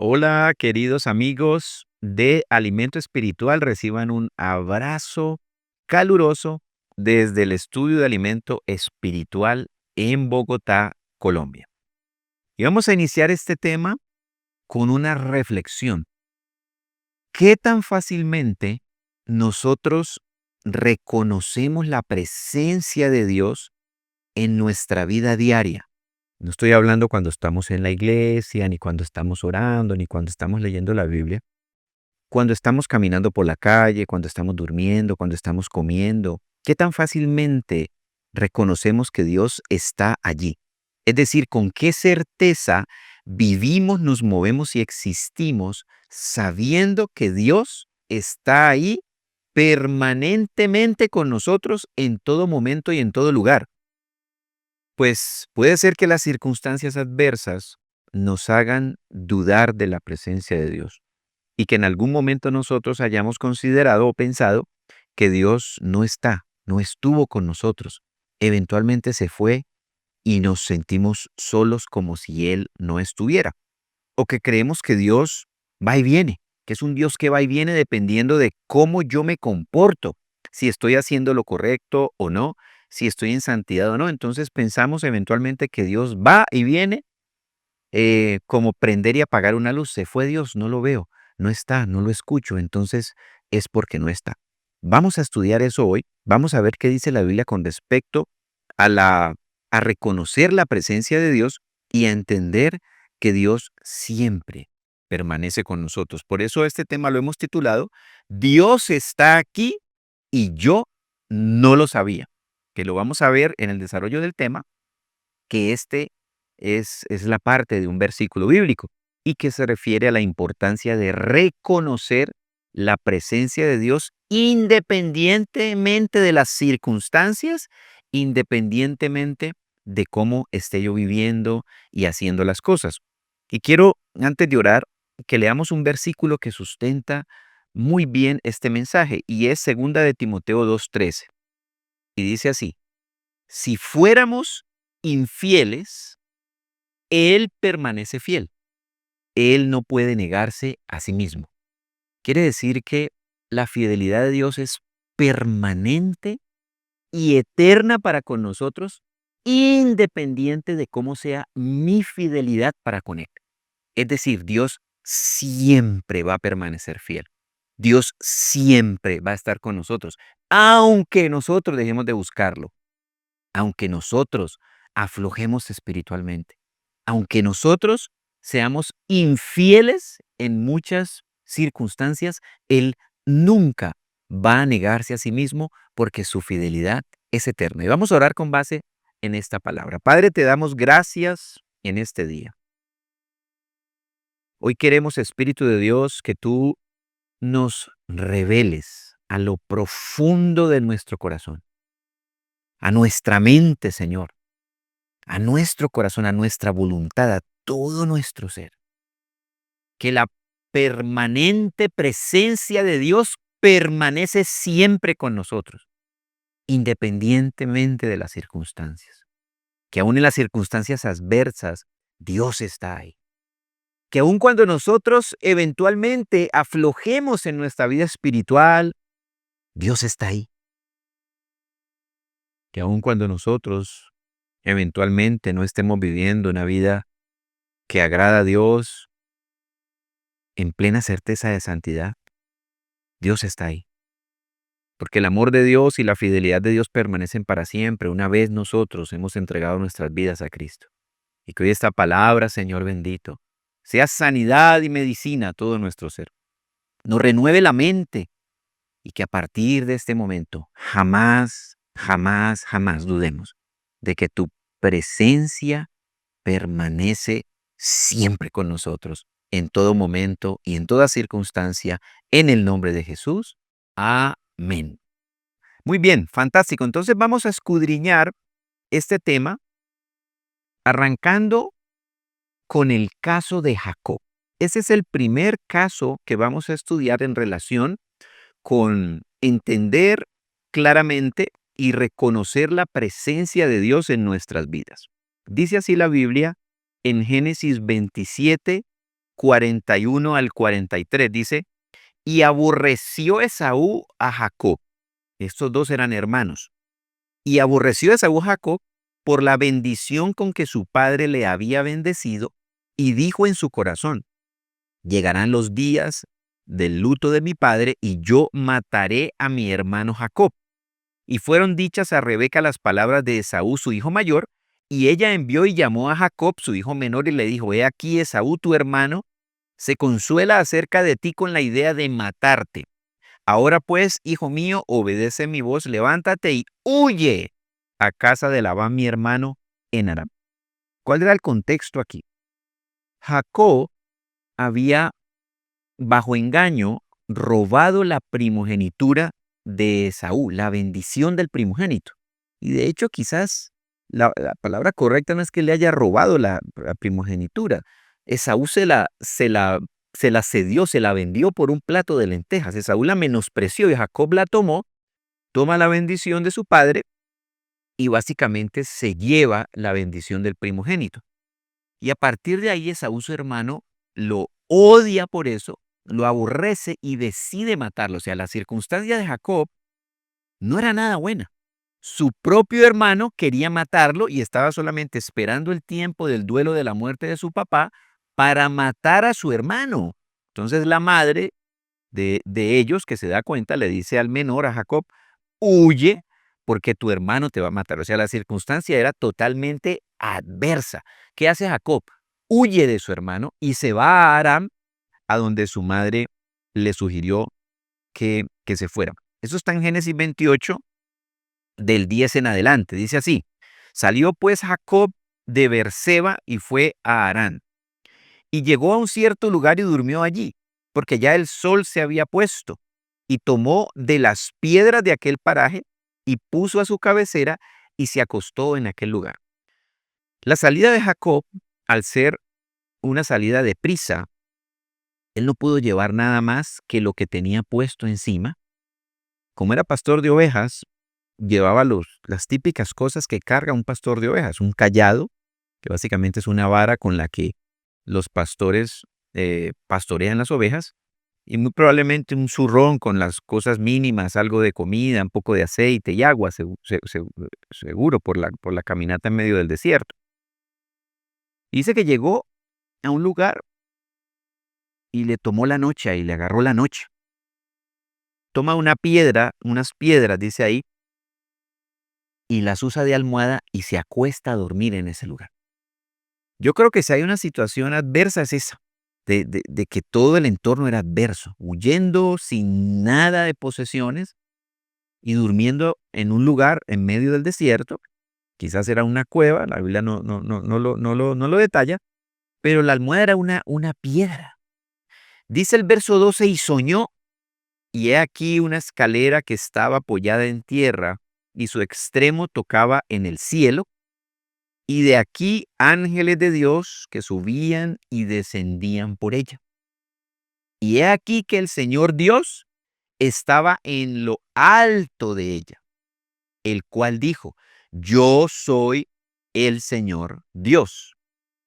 Hola, queridos amigos de Alimento Espiritual, reciban un abrazo caluroso desde el estudio de Alimento Espiritual en Bogotá, Colombia. Y vamos a iniciar este tema con una reflexión. ¿Qué tan fácilmente nosotros reconocemos la presencia de Dios en nuestra vida diaria? No estoy hablando cuando estamos en la iglesia, ni cuando estamos orando, ni cuando estamos leyendo la Biblia. Cuando estamos caminando por la calle, cuando estamos durmiendo, cuando estamos comiendo, ¿qué tan fácilmente reconocemos que Dios está allí? Es decir, ¿con qué certeza vivimos, nos movemos y existimos sabiendo que Dios está ahí permanentemente con nosotros en todo momento y en todo lugar? Pues puede ser que las circunstancias adversas nos hagan dudar de la presencia de Dios y que en algún momento nosotros hayamos considerado o pensado que Dios no está, no estuvo con nosotros. Eventualmente se fue y nos sentimos solos como si Él no estuviera. O que creemos que Dios va y viene, que es un Dios que va y viene dependiendo de cómo yo me comporto, si estoy haciendo lo correcto o no, si estoy en santidad o no. Entonces pensamos eventualmente que Dios va y viene como prender y apagar una luz. Se fue Dios, no lo veo, no está, no lo escucho, entonces es porque no está. Vamos a estudiar eso hoy, vamos a ver qué dice la Biblia con respecto a reconocer la presencia de Dios y a entender que Dios siempre permanece con nosotros. Por eso este tema lo hemos titulado Dios está aquí y yo no lo sabía, que lo vamos a ver en el desarrollo del tema, que es la parte de un versículo bíblico y que se refiere a la importancia de reconocer la presencia de Dios independientemente de las circunstancias, independientemente de cómo esté yo viviendo y haciendo las cosas. Y quiero, antes de orar, que leamos un versículo que sustenta muy bien este mensaje y es segunda de Timoteo 2:13 y dice así: si fuéramos infieles, Él permanece fiel. Él no puede negarse a sí mismo. Quiere decir que la fidelidad de Dios es permanente y eterna para con nosotros, independiente de cómo sea mi fidelidad para con Él. Es decir, Dios siempre va a permanecer fiel. Dios siempre va a estar con nosotros, aunque nosotros dejemos de buscarlo, aunque nosotros aflojemos espiritualmente, aunque nosotros seamos infieles en muchas circunstancias, Él nunca va a negarse a sí mismo porque su fidelidad es eterna. Y vamos a orar con base en esta palabra. Padre, te damos gracias en este día. Hoy queremos, Espíritu de Dios, que tú nos reveles a lo profundo de nuestro corazón, a nuestra mente, Señor, a nuestro corazón, a nuestra voluntad, a todo nuestro ser. Que la permanente presencia de Dios permanece siempre con nosotros, independientemente de las circunstancias. Que aún en las circunstancias adversas, Dios está ahí. Que aun cuando nosotros eventualmente aflojemos en nuestra vida espiritual, Dios está ahí. Que aun cuando nosotros eventualmente no estemos viviendo una vida que agrada a Dios en plena certeza de santidad, Dios está ahí. Porque el amor de Dios y la fidelidad de Dios permanecen para siempre una vez nosotros hemos entregado nuestras vidas a Cristo. Y que hoy esta palabra, Señor bendito, sea sanidad y medicina a todo nuestro ser. Nos renueve la mente y que a partir de este momento jamás, jamás, jamás dudemos de que tu presencia permanece siempre con nosotros, en todo momento y en toda circunstancia, en el nombre de Jesús. Amén. Muy bien, fantástico. Entonces vamos a escudriñar este tema arrancando con el caso de Jacob. Ese es el primer caso que vamos a estudiar en relación con entender claramente y reconocer la presencia de Dios en nuestras vidas. Dice así la Biblia en Génesis 27, 41 al 43 dice, y aborreció Esaú a Jacob. Estos dos eran hermanos. Y aborreció Esaú a Jacob por la bendición con que su padre le había bendecido, y dijo en su corazón, llegarán los días del luto de mi padre, y yo mataré a mi hermano Jacob. Y fueron dichas a Rebeca las palabras de Esaú, su hijo mayor, y ella envió y llamó a Jacob, su hijo menor, y le dijo, he aquí Esaú, tu hermano, se consuela acerca de ti con la idea de matarte. Ahora pues, hijo mío, obedece mi voz, levántate y huye a casa de Labán, mi hermano, en Aram. ¿Cuál era el contexto aquí? Jacob había, bajo engaño, robado la primogenitura de Esaú, la bendición del primogénito. Y de hecho, quizás la palabra correcta no es que le haya robado la primogenitura. Esaú se la cedió, se la vendió por un plato de lentejas. Esaú la menospreció y Jacob la tomó, toma la bendición de su padre y básicamente se lleva la bendición del primogénito. Y a partir de ahí Esaú, su hermano, lo odia por eso, lo aborrece y decide matarlo. O sea, la circunstancia de Jacob no era nada buena. Su propio hermano quería matarlo y estaba solamente esperando el tiempo del duelo de la muerte de su papá para matar a su hermano. Entonces la madre de ellos, que se da cuenta, le dice al menor, a Jacob, huye porque tu hermano te va a matar. O sea, la circunstancia era totalmente adversa. ¿Qué hace Jacob? Huye de su hermano y se va a Aram, a donde su madre le sugirió que se fuera. Eso está en Génesis 28, del 10 en adelante. Dice así, salió pues Jacob de Beerseba y fue a Harán. Y llegó a un cierto lugar y durmió allí, porque ya el sol se había puesto. Y tomó de las piedras de aquel paraje y puso a su cabecera y se acostó en aquel lugar. La salida de Jacob, al ser una salida de prisa, él no pudo llevar nada más que lo que tenía puesto encima. Como era pastor de ovejas, llevaba las típicas cosas que carga un pastor de ovejas, un cayado, que básicamente es una vara con la que los pastores pastorean las ovejas, y muy probablemente un zurrón con las cosas mínimas, algo de comida, un poco de aceite y agua, seguro por la caminata en medio del desierto. Dice que llegó a un lugar y le tomó la noche y le agarró la noche. Toma una piedra, unas piedras, dice ahí, y las usa de almohada y se acuesta a dormir en ese lugar. Yo creo que si hay una situación adversa es esa, de que todo el entorno era adverso, huyendo sin nada de posesiones y durmiendo en un lugar en medio del desierto. Quizás era una cueva, la Biblia no lo detalla, pero la almohada era una piedra. Dice el verso 12, y soñó, y he aquí una escalera que estaba apoyada en tierra, y su extremo tocaba en el cielo, y de aquí ángeles de Dios que subían y descendían por ella. Y he aquí que el Señor Dios estaba en lo alto de ella, el cual dijo, yo soy el Señor Dios,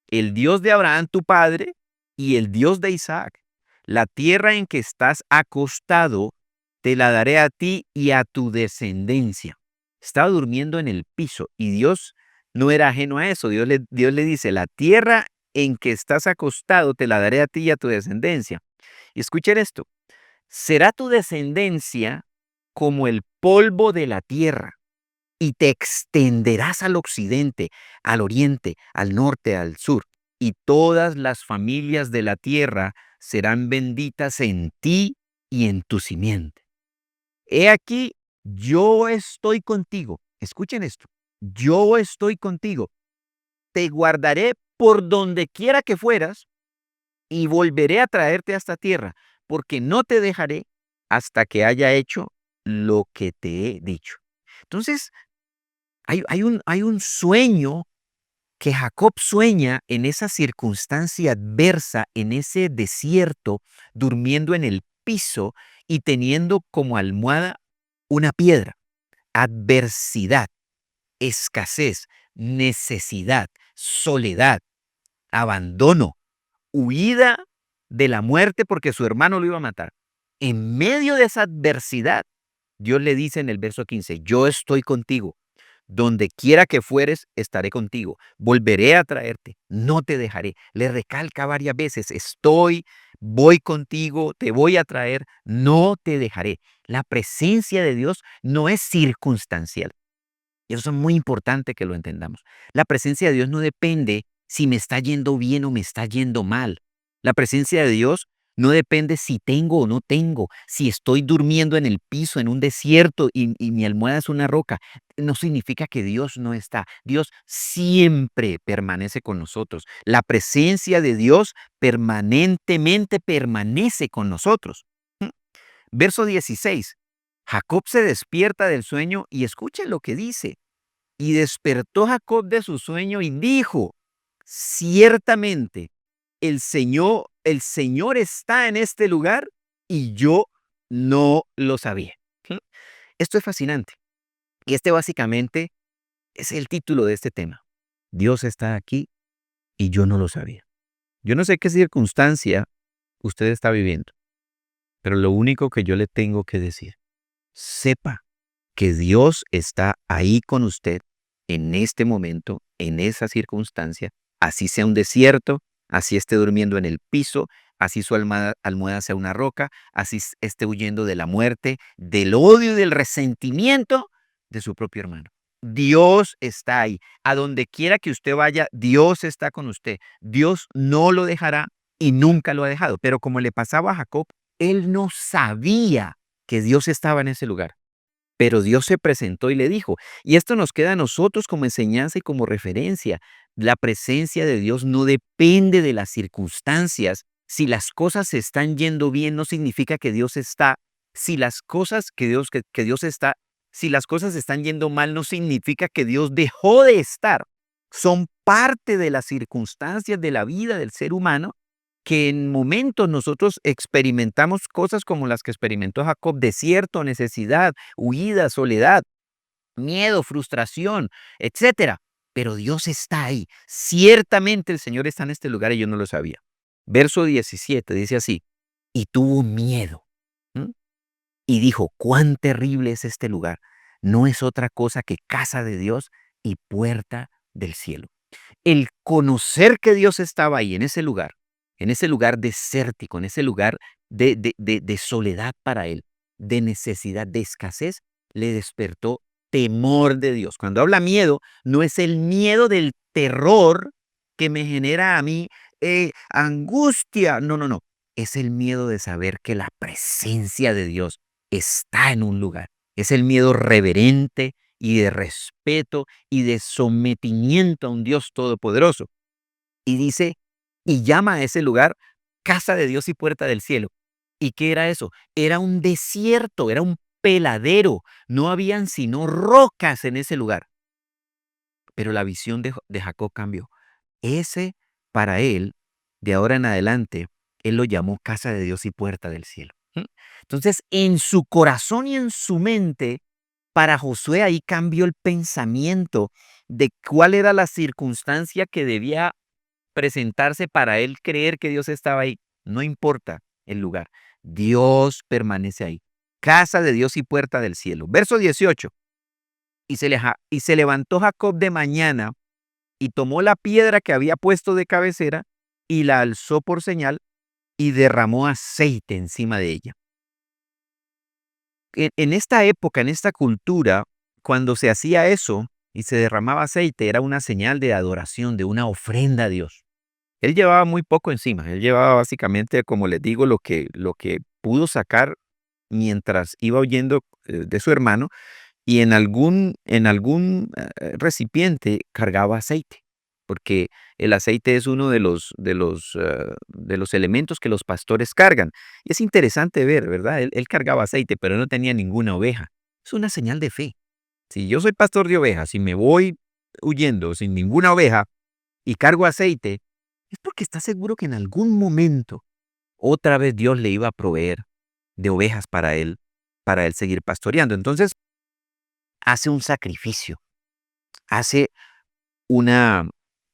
el Dios de Abraham tu padre y el Dios de Isaac. La tierra en que estás acostado te la daré a ti y a tu descendencia. Estaba durmiendo en el piso y Dios no era ajeno a eso. Dios le dice, la tierra en que estás acostado te la daré a ti y a tu descendencia. Y escuchen esto, será tu descendencia como el polvo de la tierra y te extenderás al occidente, al oriente, al norte, al sur, y todas las familias de la tierra serán benditas en ti y en tu simiente. He aquí, yo estoy contigo. Escuchen esto. Yo estoy contigo. Te guardaré por donde quiera que fueras y volveré a traerte a esta tierra, porque no te dejaré hasta que haya hecho lo que te he dicho. Entonces, hay un sueño que Jacob sueña en esa circunstancia adversa, en ese desierto, durmiendo en el piso y teniendo como almohada una piedra. Adversidad, escasez, necesidad, soledad, abandono, huida de la muerte porque su hermano lo iba a matar. En medio de esa adversidad, Dios le dice en el verso 15, yo estoy contigo. Donde quiera que fueres, estaré contigo. Volveré a traerte. No te dejaré. Le recalca varias veces, voy contigo, te voy a traer, no te dejaré. La presencia de Dios no es circunstancial. Y eso es muy importante que lo entendamos. La presencia de Dios no depende si me está yendo bien o me está yendo mal. La presencia de Dios no depende si tengo o no tengo, si estoy durmiendo en el piso, en un desierto y mi almohada es una roca. No significa que Dios no está. Dios siempre permanece con nosotros. La presencia de Dios permanentemente permanece con nosotros. ¿Mm? Verso 16. Jacob se despierta del sueño y escuchen lo que dice. Y despertó Jacob de su sueño y dijo, ciertamente el Señor está en este lugar y yo no lo sabía. ¿Mm? Esto es fascinante. Y este básicamente es el título de este tema. Dios está aquí y yo no lo sabía. Yo no sé qué circunstancia usted está viviendo, pero lo único que yo le tengo que decir, sepa que Dios está ahí con usted en este momento, en esa circunstancia, así sea un desierto, así esté durmiendo en el piso, así su almohada sea una roca, así esté huyendo de la muerte, del odio y del resentimiento de su propio hermano. Dios está ahí. A donde quiera que usted vaya, Dios está con usted. Dios no lo dejará y nunca lo ha dejado. Pero como le pasaba a Jacob, él no sabía que Dios estaba en ese lugar. Pero Dios se presentó y le dijo, y esto nos queda a nosotros como enseñanza y como referencia. La presencia de Dios no depende de las circunstancias. Si las cosas se están yendo bien, no significa que Dios está. Si las cosas que Dios está, si las cosas están yendo mal, no significa que Dios dejó de estar. Son parte de las circunstancias de la vida del ser humano que en momentos nosotros experimentamos cosas como las que experimentó Jacob, desierto, necesidad, huida, soledad, miedo, frustración, etcétera. Pero Dios está ahí. Ciertamente el Señor está en este lugar y yo no lo sabía. Verso 17 dice así, y tuvo miedo. ¿Mm? Y dijo, cuán terrible es este lugar. No es otra cosa que casa de Dios y puerta del cielo. El conocer que Dios estaba ahí, en ese lugar desértico, en ese lugar de soledad para él, de necesidad, de escasez, le despertó temor de Dios. Cuando habla miedo, no es el miedo del terror que me genera a mí angustia. No, no, no. Es el miedo de saber que la presencia de Dios está en un lugar. Es el miedo reverente y de respeto y de sometimiento a un Dios todopoderoso. Y dice, y llama a ese lugar casa de Dios y puerta del cielo. ¿Y qué era eso? Era un desierto, era un peladero. No habían sino rocas en ese lugar. Pero la visión de Jacob cambió. Ese, para él, de ahora en adelante, él lo llamó casa de Dios y puerta del cielo. ¿Mm? Entonces, en su corazón y en su mente, para Josué ahí cambió el pensamiento de cuál era la circunstancia que debía presentarse para él creer que Dios estaba ahí. No importa el lugar, Dios permanece ahí. Casa de Dios y puerta del cielo. Verso 18. Y se levantó Jacob de mañana y tomó la piedra que había puesto de cabecera y la alzó por señal y derramó aceite encima de ella. En esta época, en esta cultura, cuando se hacía eso y se derramaba aceite, era una señal de adoración, de una ofrenda a Dios. Él llevaba muy poco encima, él llevaba básicamente, como les digo, lo que pudo sacar mientras iba huyendo de su hermano y en algún recipiente cargaba aceite, porque el aceite es uno de los elementos que los pastores cargan. Y es interesante ver, ¿verdad? Él cargaba aceite, pero no tenía ninguna oveja. Es una señal de fe. Si yo soy pastor de ovejas y me voy huyendo sin ninguna oveja y cargo aceite, es porque está seguro que en algún momento otra vez Dios le iba a proveer de ovejas para él seguir pastoreando. Entonces, hace un sacrificio, hace una,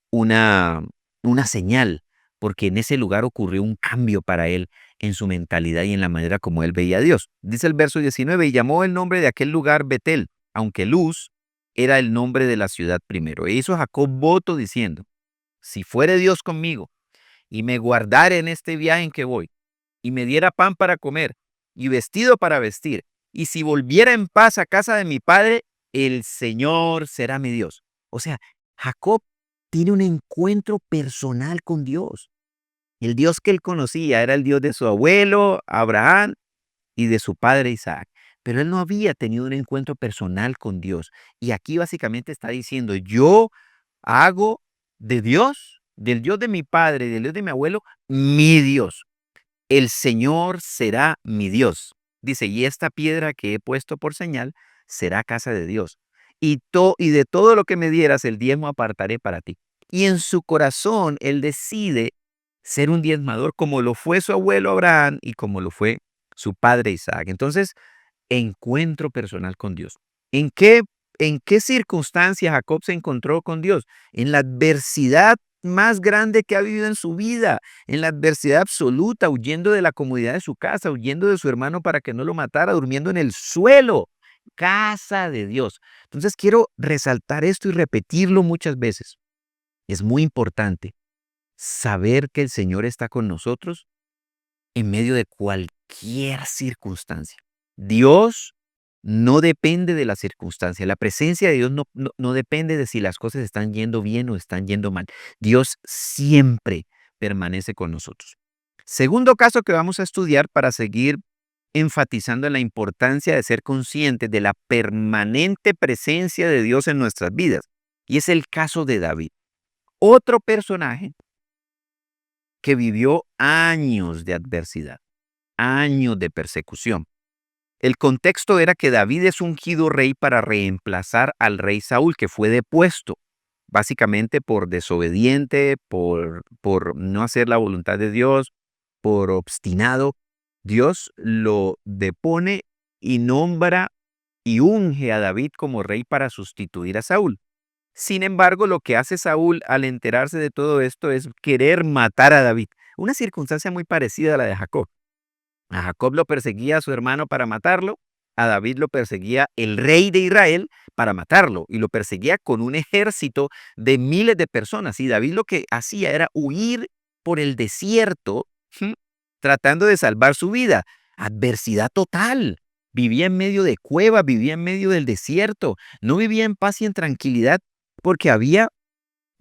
una, una señal porque en ese lugar ocurrió un cambio para él en su mentalidad y en la manera como él veía a Dios. Dice el verso 19, y llamó el nombre de aquel lugar Betel, aunque Luz era el nombre de la ciudad primero. E hizo Jacob voto diciendo, si fuere Dios conmigo y me guardare en este viaje en que voy, y me diera pan para comer y vestido para vestir, y si volviera en paz a casa de mi padre, el Señor será mi Dios. O sea, Jacob tiene un encuentro personal con Dios. El Dios que él conocía era el Dios de su abuelo, Abraham, y de su padre Isaac. Pero él no había tenido un encuentro personal con Dios. Y aquí básicamente está diciendo, yo hago de Dios, del Dios de mi padre, del Dios de mi abuelo, mi Dios. El Señor será mi Dios. Dice, y esta piedra que he puesto por señal será casa de Dios. Y de todo lo que me dieras, el diezmo apartaré para ti. Y en su corazón, él decide ser un diezmador como lo fue su abuelo Abraham y como lo fue su padre Isaac. Entonces, encuentro personal con Dios. ¿En qué, en qué circunstancia Jacob se encontró con Dios? En la adversidad más grande que ha vivido en su vida, en la adversidad absoluta, huyendo de la comodidad de su casa, huyendo de su hermano para que no lo matara, durmiendo en el suelo. Casa de Dios. Entonces quiero resaltar esto y repetirlo muchas veces. Es muy importante saber que el Señor está con nosotros en medio de cualquier circunstancia. Dios no depende de la circunstancia. La presencia de Dios no depende de si las cosas están yendo bien o están yendo mal. Dios siempre permanece con nosotros. Segundo caso que vamos a estudiar para seguir enfatizando en la importancia de ser conscientes de la permanente presencia de Dios en nuestras vidas. Y es el caso de David, otro personaje que vivió años de adversidad, años de persecución. El contexto era que David es ungido rey para reemplazar al rey Saúl, que fue depuesto, básicamente por desobediente, por no hacer la voluntad de Dios, por obstinado. Dios lo depone y nombra y unge a David como rey para sustituir a Saúl. Sin embargo, lo que hace Saúl al enterarse de todo esto es querer matar a David. Una circunstancia muy parecida a la de Jacob. A Jacob lo perseguía a su hermano para matarlo, a David lo perseguía el rey de Israel para matarlo y lo perseguía con un ejército de miles de personas. Y David lo que hacía era huir por el desierto, ¿sí?, tratando de salvar su vida. Adversidad total. Vivía en medio de cuevas, vivía en medio del desierto, no vivía en paz y en tranquilidad porque había.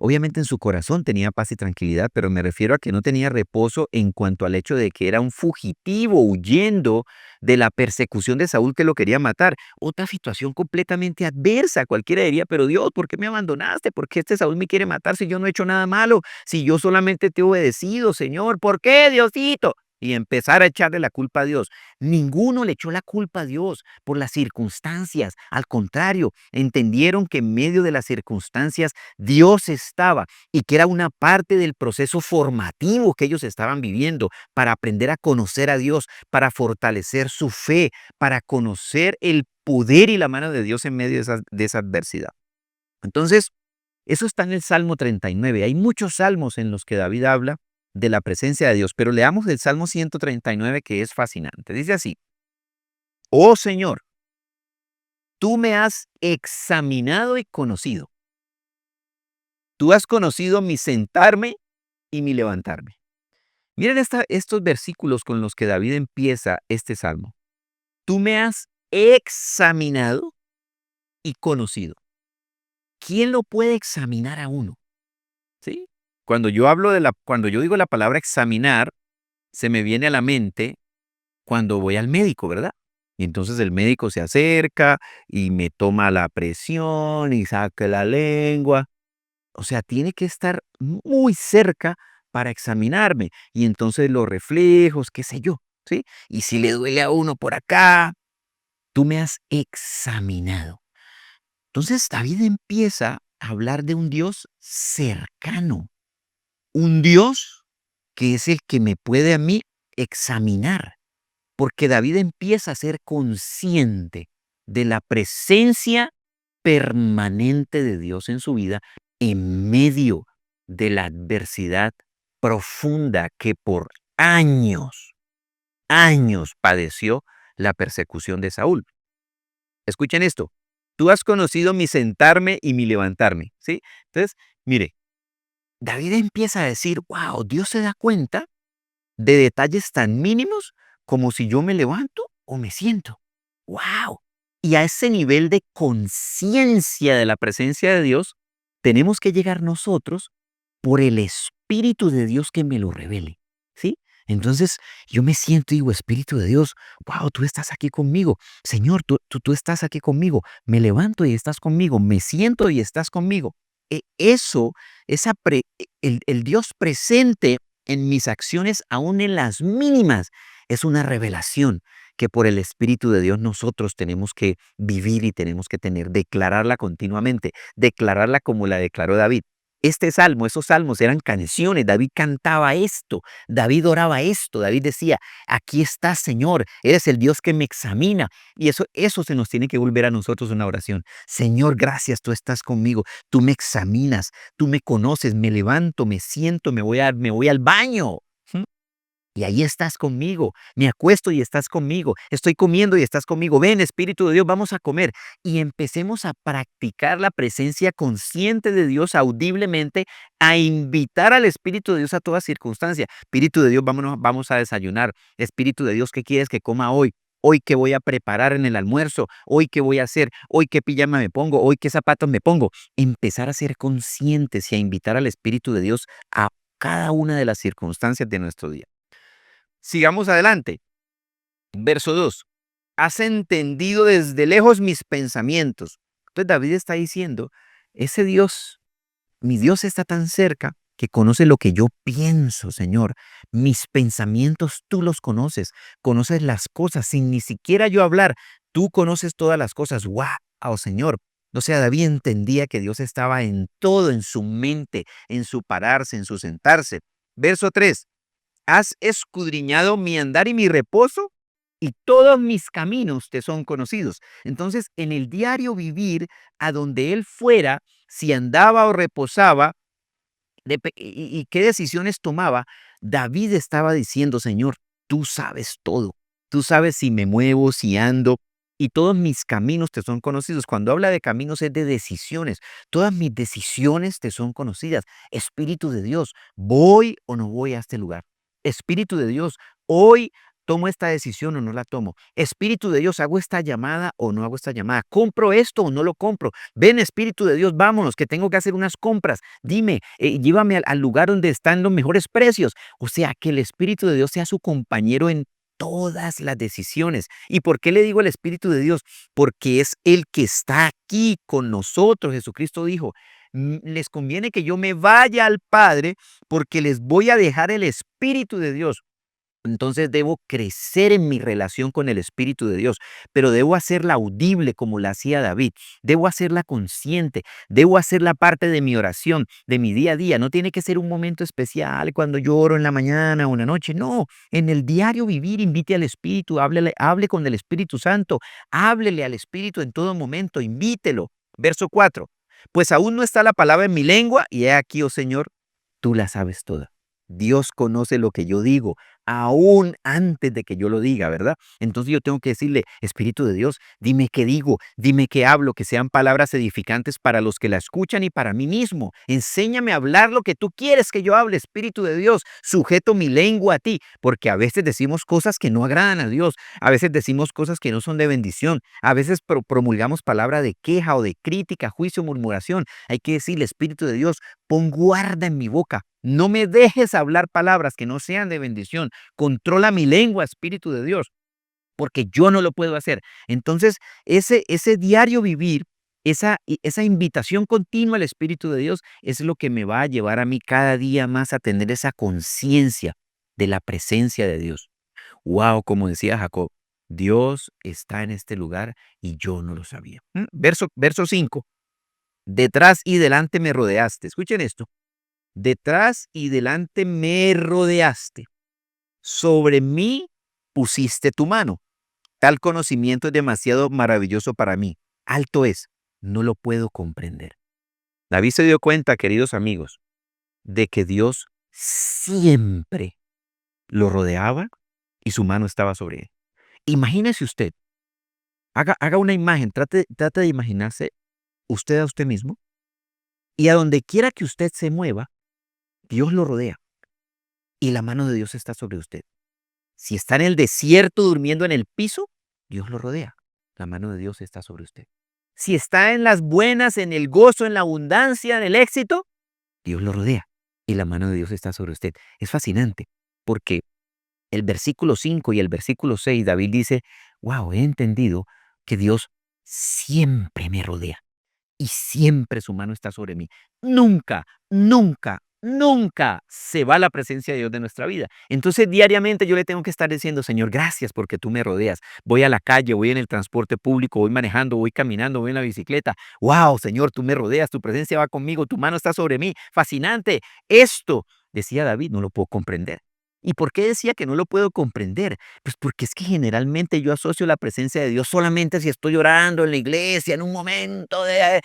Obviamente en su corazón tenía paz y tranquilidad, pero me refiero a que no tenía reposo en cuanto al hecho de que era un fugitivo huyendo de la persecución de Saúl que lo quería matar. Otra situación completamente adversa. Cualquiera diría, pero Dios, ¿por qué me abandonaste? ¿Por qué este Saúl me quiere matar si yo no he hecho nada malo? Si yo solamente te he obedecido, Señor. ¿Por qué, Diosito? Y empezar a echarle la culpa a Dios. Ninguno le echó la culpa a Dios por las circunstancias. Al contrario, entendieron que en medio de las circunstancias Dios estaba y que era una parte del proceso formativo que ellos estaban viviendo para aprender a conocer a Dios, para fortalecer su fe, para conocer el poder y la mano de Dios en medio de esa adversidad. Entonces, eso está en el Salmo 39. Hay muchos salmos en los que David habla de la presencia de Dios, pero leamos el Salmo 139 que es fascinante. Dice así, oh Señor, tú me has examinado y conocido. Tú has conocido mi sentarme y mi levantarme. Miren estos versículos con los que David empieza este salmo. Tú me has examinado y conocido. ¿Quién lo puede examinar a uno? ¿Sí? Cuando yo digo la palabra examinar, se me viene a la mente cuando voy al médico, ¿verdad? Y entonces el médico se acerca y me toma la presión y saca la lengua. O sea, tiene que estar muy cerca para examinarme. Y entonces los reflejos, qué sé yo, ¿sí? Y si le duele a uno por acá, tú me has examinado. Entonces David empieza a hablar de un Dios cercano, un Dios que es el que me puede a mí examinar, porque David empieza a ser consciente de la presencia permanente de Dios en su vida en medio de la adversidad profunda que por años, años padeció la persecución de Saúl. Escuchen esto. Tú has conocido mi sentarme y mi levantarme, ¿sí? Entonces, mire, David empieza a decir, wow, Dios se da cuenta de detalles tan mínimos como si yo me levanto o me siento. ¡Wow! Y a ese nivel de conciencia de la presencia de Dios, tenemos que llegar nosotros por el Espíritu de Dios que me lo revele. ¿Sí? Entonces yo me siento y digo, Espíritu de Dios, wow, tú estás aquí conmigo. Señor, tú estás aquí conmigo. Me levanto y estás conmigo. Me siento y estás conmigo. Eso, el Dios presente en mis acciones, aún en las mínimas, es una revelación que por el Espíritu de Dios nosotros tenemos que vivir y tenemos que tener, declararla continuamente, declararla como la declaró David. Este salmo, esos salmos eran canciones, David cantaba esto, David oraba esto, David decía, aquí estás, Señor, eres el Dios que me examina. Y eso se nos tiene que volver a nosotros una oración. Señor, gracias, tú estás conmigo, tú me examinas, tú me conoces, me levanto, me siento, me voy al baño. ¿Mm? Y ahí estás conmigo, me acuesto y estás conmigo, estoy comiendo y estás conmigo. Ven, Espíritu de Dios, vamos a comer. Y empecemos a practicar la presencia consciente de Dios audiblemente, a invitar al Espíritu de Dios a toda circunstancia. Espíritu de Dios, vámonos, vamos a desayunar. Espíritu de Dios, ¿qué quieres que coma hoy? Hoy qué voy a preparar en el almuerzo, hoy qué voy a hacer, hoy qué pijama me pongo, hoy qué zapatos me pongo. Empezar a ser conscientes y a invitar al Espíritu de Dios a cada una de las circunstancias de nuestro día. Sigamos adelante. Verso 2. Has entendido desde lejos mis pensamientos. Entonces David está diciendo, ese Dios, mi Dios está tan cerca que conoce lo que yo pienso, Señor. Mis pensamientos tú los conoces. Conoces las cosas sin ni siquiera yo hablar. Tú conoces todas las cosas. ¡Wow, Señor! O sea, David entendía que Dios estaba en todo, en su mente, en su pararse, en su sentarse. Verso 3. Has escudriñado mi andar y mi reposo, y todos mis caminos te son conocidos. Entonces, en el diario vivir, a donde él fuera, si andaba o reposaba, y qué decisiones tomaba, David estaba diciendo, Señor, tú sabes todo. Tú sabes si me muevo, si ando, y todos mis caminos te son conocidos. Cuando habla de caminos es de decisiones. Todas mis decisiones te son conocidas. Espíritu de Dios, ¿voy o no voy a este lugar? Espíritu de Dios, hoy tomo esta decisión o no la tomo. Espíritu de Dios, hago esta llamada o no hago esta llamada. ¿Compro esto o no lo compro? Ven, Espíritu de Dios, vámonos, que tengo que hacer unas compras. Dime, llévame al lugar donde están los mejores precios. O sea, que el Espíritu de Dios sea su compañero en todas las decisiones. ¿Y por qué le digo el Espíritu de Dios? Porque es el que está aquí con nosotros. Jesucristo dijo, les conviene que yo me vaya al Padre porque les voy a dejar el Espíritu de Dios. Entonces debo crecer en mi relación con el Espíritu de Dios, pero debo hacerla audible como la hacía David. Debo hacerla consciente, debo hacerla parte de mi oración, de mi día a día. No tiene que ser un momento especial cuando lloro en la mañana o en la noche. No, en el diario vivir, invite al Espíritu, hable con el Espíritu Santo, háblele al Espíritu en todo momento, invítelo. Verso 4. Pues aún no está la palabra en mi lengua y he aquí, oh Señor, tú la sabes toda. Dios conoce lo que yo digo, aún antes de que yo lo diga, ¿verdad? Entonces yo tengo que decirle, Espíritu de Dios, dime qué digo, dime qué hablo, que sean palabras edificantes para los que la escuchan y para mí mismo. Enséñame a hablar lo que tú quieres que yo hable, Espíritu de Dios. Sujeto mi lengua a ti, porque a veces decimos cosas que no agradan a Dios, a veces decimos cosas que no son de bendición, a veces promulgamos palabra de queja o de crítica, juicio, murmuración. Hay que decirle, Espíritu de Dios, pon guarda en mi boca. No me dejes hablar palabras que no sean de bendición. Controla mi lengua, Espíritu de Dios, porque yo no lo puedo hacer. Entonces, ese diario vivir, esa invitación continua al Espíritu de Dios es lo que me va a llevar a mí cada día más a tener esa conciencia de la presencia de Dios. Wow, como decía Jacob, Dios está en este lugar y yo no lo sabía. Verso 5. Detrás y delante me rodeaste. Escuchen esto. Detrás y delante me rodeaste. Sobre mí pusiste tu mano. Tal conocimiento es demasiado maravilloso para mí. Alto es, no lo puedo comprender. David se dio cuenta, queridos amigos, de que Dios siempre lo rodeaba y su mano estaba sobre él. Imagínese usted, haga una imagen, trate de imaginarse usted a usted mismo y a donde quiera que usted se mueva, Dios lo rodea y la mano de Dios está sobre usted. Si está en el desierto durmiendo en el piso, Dios lo rodea. La mano de Dios está sobre usted. Si está en las buenas, en el gozo, en la abundancia, en el éxito, Dios lo rodea y la mano de Dios está sobre usted. Es fascinante porque el versículo 5 y el versículo 6, David dice, wow, he entendido que Dios siempre me rodea y siempre su mano está sobre mí. Nunca, nunca, nunca se va la presencia de Dios de nuestra vida. Entonces diariamente yo le tengo que estar diciendo, Señor, gracias porque tú me rodeas. Voy a la calle, voy en el transporte público, voy manejando, voy caminando, voy en la bicicleta. Wow, Señor, tú me rodeas, tu presencia va conmigo, tu mano está sobre mí. Fascinante. Esto, decía David, no lo puedo comprender. ¿Y por qué decía que no lo puedo comprender? Pues porque es que generalmente yo asocio la presencia de Dios solamente si estoy orando en la iglesia, en un momento de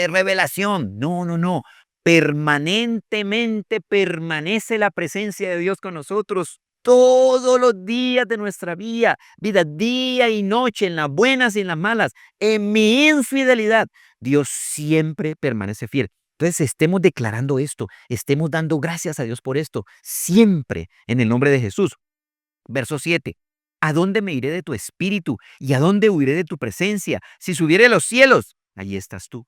revelación. No, no, no. Permanentemente permanece la presencia de Dios con nosotros todos los días de nuestra vida, día y noche, en las buenas y en las malas, en mi infidelidad. Dios siempre permanece fiel. Entonces estemos declarando esto, estemos dando gracias a Dios por esto, siempre en el nombre de Jesús. Verso 7. ¿A dónde me iré de tu espíritu? ¿Y a dónde huiré de tu presencia? Si subiere a los cielos, allí estás tú.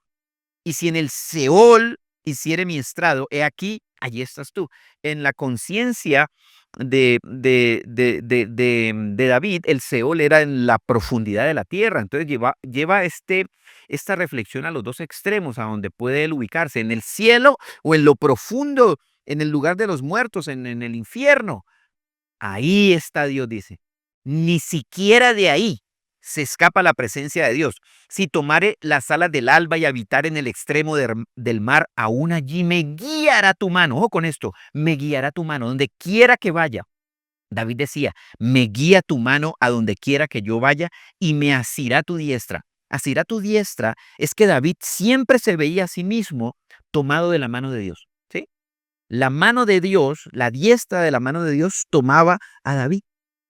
Y si en el Seol hiciere mi estrado, he aquí, allí estás tú. En la conciencia de David, el Seol era en la profundidad de la tierra. Entonces lleva esta reflexión a los dos extremos, a donde puede él ubicarse, en el cielo o en lo profundo, en el lugar de los muertos, en el infierno. Ahí está Dios, dice. Ni siquiera de ahí se escapa la presencia de Dios. Si tomare las alas del alba y habitar en el extremo del mar, aún allí me guiará tu mano. Ojo con esto, me guiará tu mano, donde quiera que vaya. David decía, me guía tu mano a donde quiera que yo vaya y me asirá tu diestra. Asirá tu diestra es que David siempre se veía a sí mismo tomado de la mano de Dios. ¿Sí? La mano de Dios, la diestra de la mano de Dios tomaba a David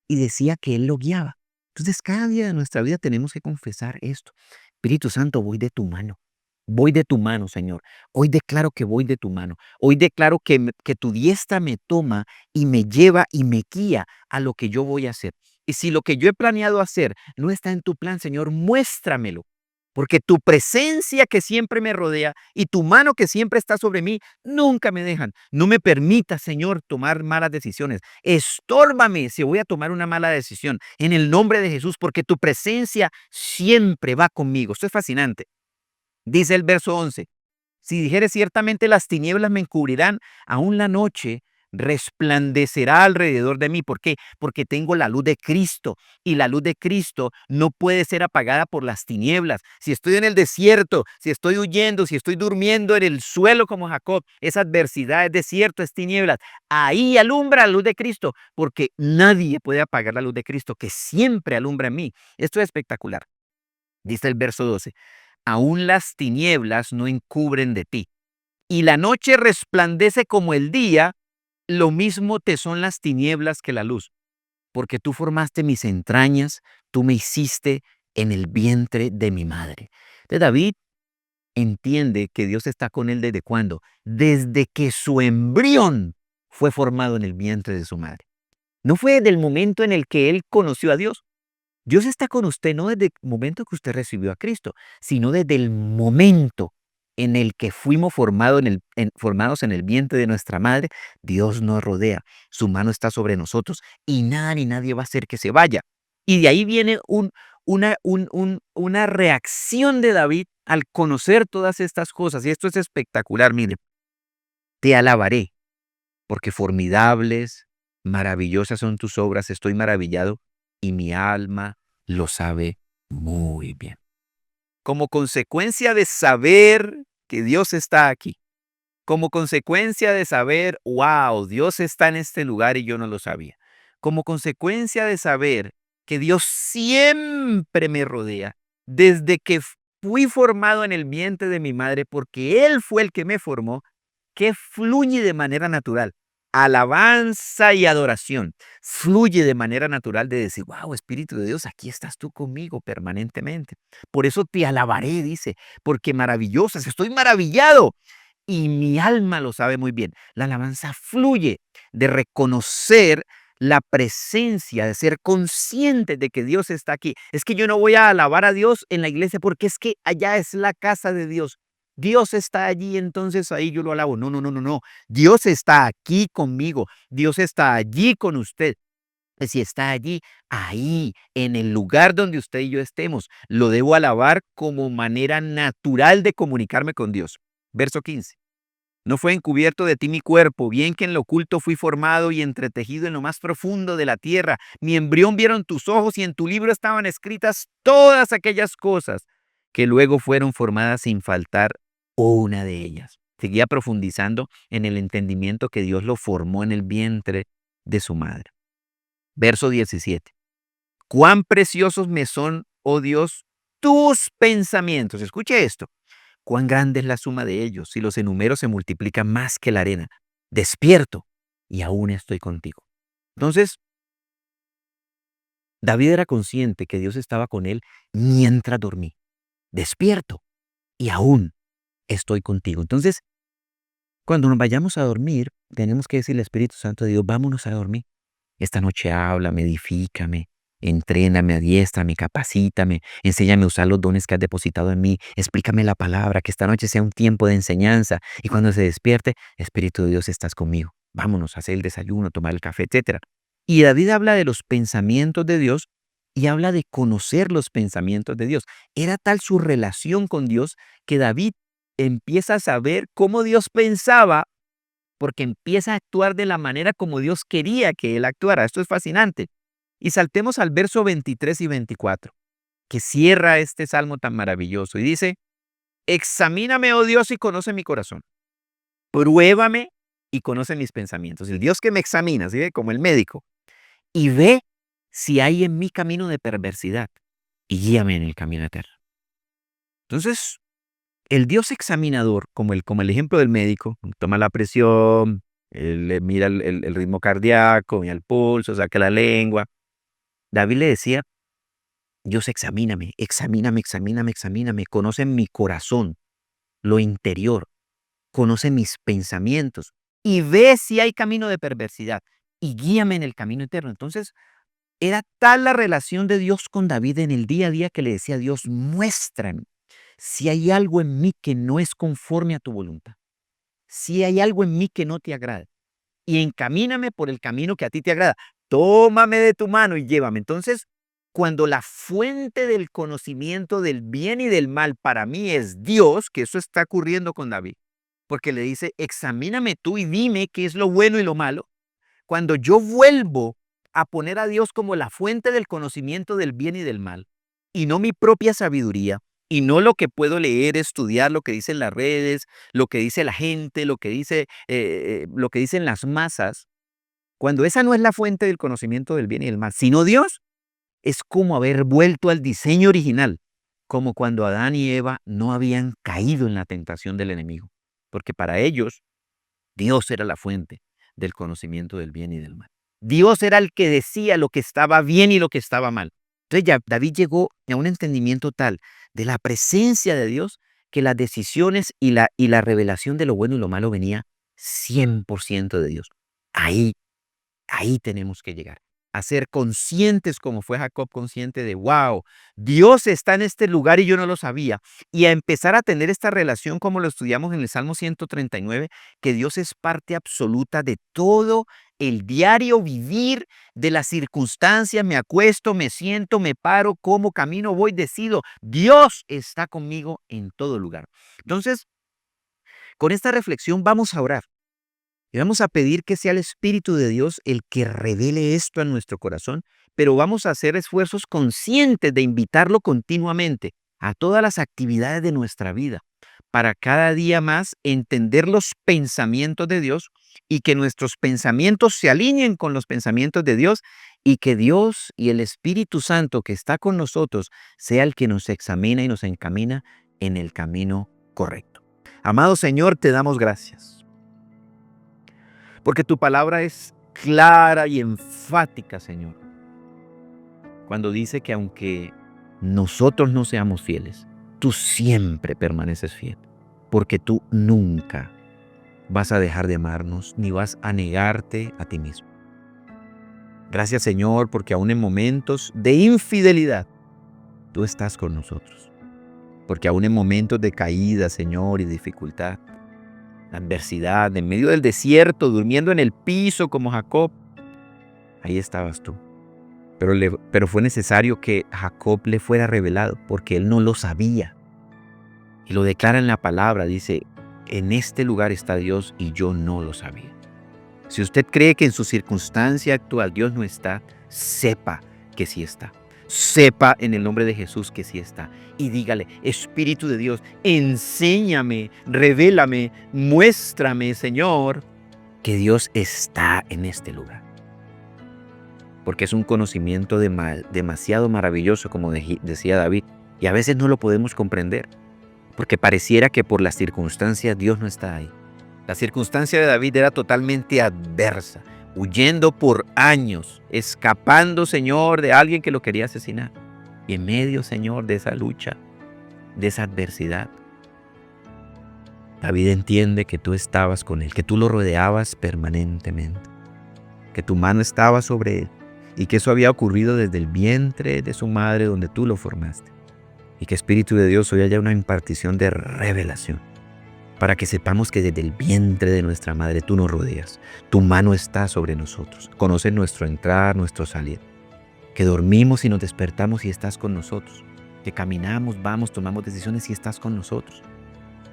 y decía que él lo guiaba. Entonces, cada día de nuestra vida tenemos que confesar esto. Espíritu Santo, voy de tu mano. Voy de tu mano, Señor. Hoy declaro que voy de tu mano. Hoy declaro que tu diestra me toma y me lleva y me guía a lo que yo voy a hacer. Y si lo que yo he planeado hacer no está en tu plan, Señor, muéstramelo. Porque tu presencia que siempre me rodea y tu mano que siempre está sobre mí, nunca me dejan. No me permita, Señor, tomar malas decisiones. Estórbame si voy a tomar una mala decisión en el nombre de Jesús, porque tu presencia siempre va conmigo. Esto es fascinante. Dice el verso 11. Si dijere ciertamente las tinieblas me encubrirán, aún la noche resplandecerá alrededor de mí. ¿Por qué? Porque tengo la luz de Cristo y la luz de Cristo no puede ser apagada por las tinieblas. Si estoy en el desierto, si estoy huyendo, si estoy durmiendo en el suelo como Jacob, esa adversidad es desierto, es tinieblas. Ahí alumbra la luz de Cristo porque nadie puede apagar la luz de Cristo que siempre alumbra en mí. Esto es espectacular. Dice el verso 12. Aún las tinieblas no encubren de ti. Y la noche resplandece como el día, lo mismo te son las tinieblas que la luz. Porque tú formaste mis entrañas, tú me hiciste en el vientre de mi madre. De David entiende que Dios está con él desde cuándo? Desde que su embrión fue formado en el vientre de su madre. No fue desde el momento en el que él conoció a Dios. Dios está con usted no desde el momento que usted recibió a Cristo, sino desde el momento en el que fuimos formados en el vientre de nuestra madre. Dios nos rodea, su mano está sobre nosotros y nada ni nadie va a hacer que se vaya. Y de ahí viene una reacción de David al conocer todas estas cosas. Y esto es espectacular, mire. Te alabaré, porque formidables, maravillosas son tus obras, estoy maravillado y mi alma lo sabe muy bien. Como consecuencia de saber que Dios está aquí, como consecuencia de saber, wow, Dios está en este lugar y yo no lo sabía, como consecuencia de saber que Dios siempre me rodea, desde que fui formado en el vientre de mi madre, porque Él fue el que me formó, que fluye de manera natural. alabanza y adoración. Fluye de manera natural de decir, wow, Espíritu de Dios, aquí estás tú conmigo permanentemente. Por eso te alabaré, dice, porque maravillosas, estoy maravillado. Y mi alma lo sabe muy bien. La alabanza fluye de reconocer la presencia, de ser consciente de que Dios está aquí. Es que yo no voy a alabar a Dios en la iglesia porque es que allá es la casa de Dios. Dios está allí, entonces ahí yo lo alabo. No, no, no, no, no. Dios está aquí conmigo. Dios está allí con usted. Si está allí, ahí, en el lugar donde usted y yo estemos, lo debo alabar como manera natural de comunicarme con Dios. Verso 15. No fue encubierto de ti mi cuerpo, bien que en lo oculto fui formado y entretejido en lo más profundo de la tierra. Mi embrión vieron tus ojos y en tu libro estaban escritas todas aquellas cosas que luego fueron formadas sin faltar una de ellas. Seguía profundizando en el entendimiento que Dios lo formó en el vientre de su madre. Verso 17. Cuán preciosos me son, oh Dios, tus pensamientos. Escuche esto. Cuán grande es la suma de ellos, si los enumero se multiplican más que la arena. Despierto y aún estoy contigo. Entonces, David era consciente que Dios estaba con él mientras dormí. Despierto y aún estoy contigo. Entonces, cuando nos vayamos a dormir, tenemos que decirle al Espíritu Santo de Dios, vámonos a dormir. Esta noche háblame, edifícame, entréname, adiéstrame, capacítame, enséñame a usar los dones que has depositado en mí, explícame la palabra, que esta noche sea un tiempo de enseñanza y cuando se despierte, Espíritu de Dios, estás conmigo. Vámonos a hacer el desayuno, tomar el café, etcétera. Y David habla de los pensamientos de Dios y habla de conocer los pensamientos de Dios. Era tal su relación con Dios que David empieza a saber cómo Dios pensaba porque empieza a actuar de la manera como Dios quería que él actuara. Esto es fascinante. Y saltemos al verso 23 y 24, que cierra este salmo tan maravilloso. Y dice, examíname, oh Dios, y conoce mi corazón. Pruébame y conoce mis pensamientos. El Dios que me examina, ¿sí? Como el médico. Y ve si hay en mí camino de perversidad y guíame en el camino eterno. Entonces, el Dios examinador, como el ejemplo del médico, toma la presión, él le mira el ritmo cardíaco, mira el pulso, saca la lengua. David le decía, Dios examíname, examíname, examíname, examíname, conoce mi corazón, lo interior, conoce mis pensamientos y ve si hay camino de perversidad y guíame en el camino eterno. Entonces, era tal la relación de Dios con David en el día a día que le decía a Dios, muéstrame si hay algo en mí que no es conforme a tu voluntad, si hay algo en mí que no te agrada, y encamíname por el camino que a ti te agrada. Tómame de tu mano y llévame. Entonces, cuando la fuente del conocimiento del bien y del mal para mí es Dios, que eso está ocurriendo con David, porque le dice, examíname tú y dime qué es lo bueno y lo malo. Cuando yo vuelvo a poner a Dios como la fuente del conocimiento del bien y del mal, y no mi propia sabiduría, y no lo que puedo leer, estudiar, lo que dicen las redes, lo que dice la gente, lo que dicen las masas, cuando esa no es la fuente del conocimiento del bien y del mal, sino Dios, es como haber vuelto al diseño original, como cuando Adán y Eva no habían caído en la tentación del enemigo, porque para ellos Dios era la fuente del conocimiento del bien y del mal. Dios era el que decía lo que estaba bien y lo que estaba mal. Entonces ya David llegó a un entendimiento tal de la presencia de Dios que las decisiones y la revelación de lo bueno y lo malo venía 100% de Dios. Ahí Ahí tenemos que llegar, a ser conscientes como fue Jacob consciente de, wow, Dios está en este lugar y yo no lo sabía. Y a empezar a tener esta relación como lo estudiamos en el Salmo 139, que Dios es parte absoluta de todo el diario vivir de las circunstancias. Me acuesto, me siento, me paro, como, camino, voy, decido. Dios está conmigo en todo lugar. Entonces, con esta reflexión vamos a orar. Y vamos a pedir que sea el Espíritu de Dios el que revele esto a nuestro corazón, pero vamos a hacer esfuerzos conscientes de invitarlo continuamente a todas las actividades de nuestra vida, para cada día más entender los pensamientos de Dios y que nuestros pensamientos se alineen con los pensamientos de Dios y que Dios y el Espíritu Santo que está con nosotros sea el que nos examina y nos encamina en el camino correcto. Amado Señor, te damos gracias Porque tu palabra es clara y enfática, Señor, cuando dice que aunque nosotros no seamos fieles, tú siempre permaneces fiel, porque tú nunca vas a dejar de amarnos ni vas a negarte a ti mismo. Gracias, Señor, porque aún en momentos de infidelidad, tú estás con nosotros. Porque aún en momentos de caída, Señor, y dificultad, adversidad, en medio del desierto, durmiendo en el piso como Jacob, ahí estabas tú. Pero fue necesario que Jacob le fuera revelado, porque él no lo sabía. Y lo declara en la palabra, dice, en este lugar está Dios y yo no lo sabía. Si usted cree que en su circunstancia actual Dios no está, sepa que sí está. Sepa en el nombre de Jesús que sí está. Y dígale, Espíritu de Dios, enséñame, revélame, muéstrame, Señor, que Dios está en este lugar. Porque es un conocimiento demasiado maravilloso, como decía David, y a veces no lo podemos comprender, porque pareciera que por las circunstancias Dios no está ahí. La circunstancia de David era totalmente adversa, huyendo por años, escapando, Señor, de alguien que lo quería asesinar. Y en medio, Señor, de esa lucha, de esa adversidad, David entiende que tú estabas con él, que tú lo rodeabas permanentemente, que tu mano estaba sobre él y que eso había ocurrido desde el vientre de su madre donde tú lo formaste. Y que Espíritu de Dios hoy haya una impartición de revelación para que sepamos que desde el vientre de nuestra madre tú nos rodeas. Tu mano está sobre nosotros. Conoces nuestro entrar, nuestro salir. Que dormimos y nos despertamos y estás con nosotros. Que caminamos, vamos, tomamos decisiones y estás con nosotros.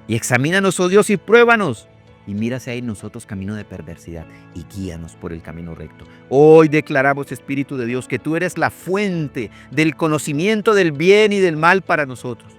Y examínanos, oh Dios, y pruébanos. Y mira si hay en nosotros camino de perversidad y guíanos por el camino recto. Hoy declaramos, Espíritu de Dios, que tú eres la fuente del conocimiento del bien y del mal para nosotros.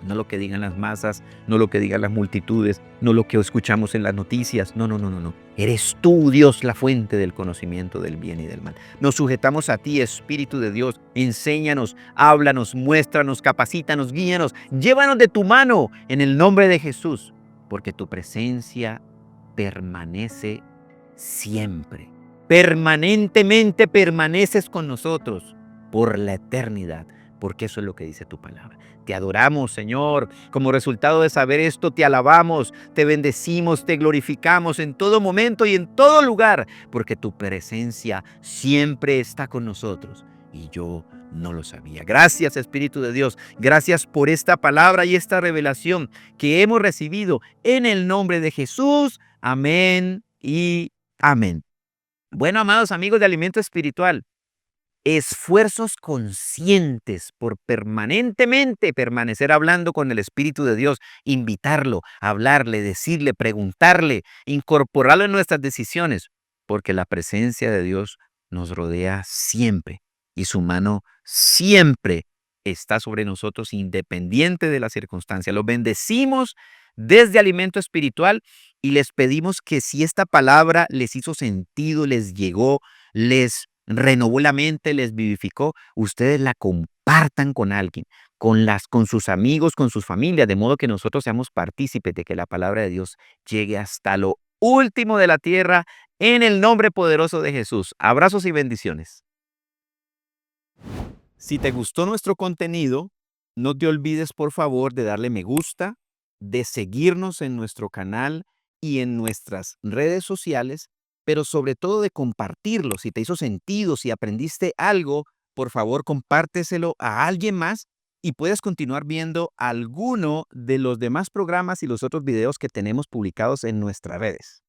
No lo que digan las masas, no lo que digan las multitudes, no lo que escuchamos en las noticias. No, no, no, no, no. Eres tú, Dios, la fuente del conocimiento del bien y del mal. Nos sujetamos a ti, Espíritu de Dios. Enséñanos, háblanos, muéstranos, capacítanos, guíanos. Llévanos de tu mano en el nombre de Jesús, porque tu presencia permanece siempre. Permanentemente permaneces con nosotros por la eternidad, porque eso es lo que dice tu palabra. Te adoramos, Señor. Como resultado de saber esto, te alabamos, te bendecimos, te glorificamos en todo momento y en todo lugar, porque tu presencia siempre está con nosotros. Y yo no lo sabía. Gracias, Espíritu de Dios. Gracias por esta palabra y esta revelación que hemos recibido en el nombre de Jesús. Amén y amén. Bueno, amados amigos de Alimento Espiritual, esfuerzos conscientes por permanentemente permanecer hablando con el Espíritu de Dios, invitarlo, hablarle, decirle, preguntarle, incorporarlo en nuestras decisiones, porque la presencia de Dios nos rodea siempre y su mano siempre está sobre nosotros independiente de la circunstancia. Los bendecimos desde Alimento Espiritual y les pedimos que si esta palabra les hizo sentido, les llegó, les renovó la mente, les vivificó, ustedes la compartan con alguien, con sus amigos, con sus familias, de modo que nosotros seamos partícipes de que la palabra de Dios llegue hasta lo último de la tierra en el nombre poderoso de Jesús. Abrazos y bendiciones. Si te gustó nuestro contenido, no te olvides por favor de darle me gusta, de seguirnos en nuestro canal y en nuestras redes sociales, pero sobre todo de compartirlo. Si te hizo sentido, si aprendiste algo, por favor compárteselo a alguien más y puedes continuar viendo alguno de los demás programas y los otros videos que tenemos publicados en nuestras redes.